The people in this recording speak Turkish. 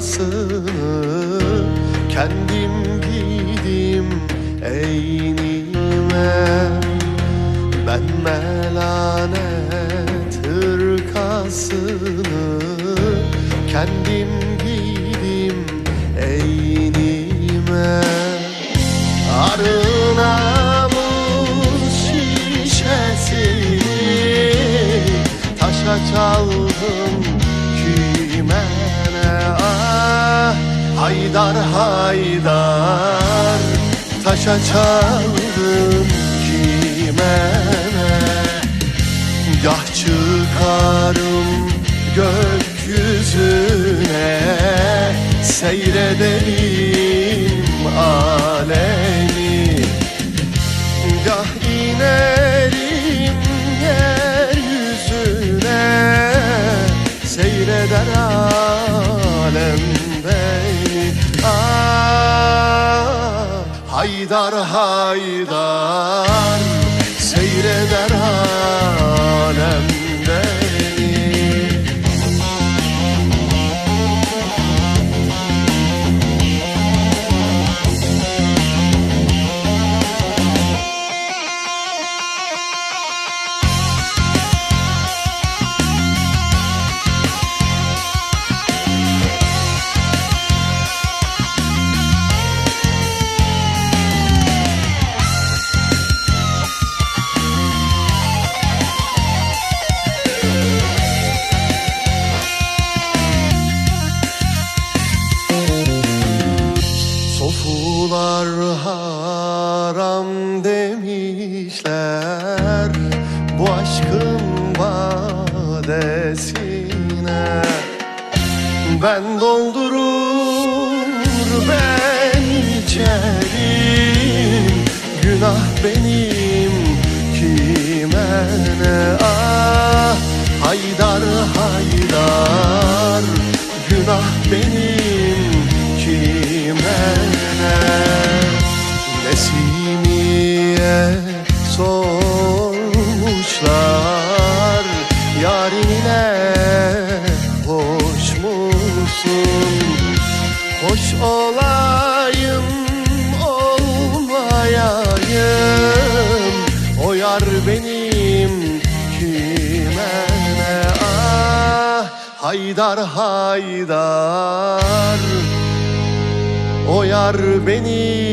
hırkasını kendim giydim eynime. Ben melanet hırkasını kendim giydim eynime. Arı namus şişesini taşa çaldım kümene. Ah Haydar Haydar taşa çaldım kümene. Gah çıkarım gökyüzüne, seyredelim alemi. Gah inerim yeryüzüne, seyreder alem beni. Ah Haydar Haydar seyreder alem beni. Sofular haram demişler bu aşkın badesine. Ben doldurur ben içerim, günah benim kime ne. Ah Haydar Haydar günah benim kime ne. Nesimiye sormuşlar, yarine hoş musun? Hoş olayım olmayayım, o yar benim kime ne. Ah Haydar Haydar o yar benim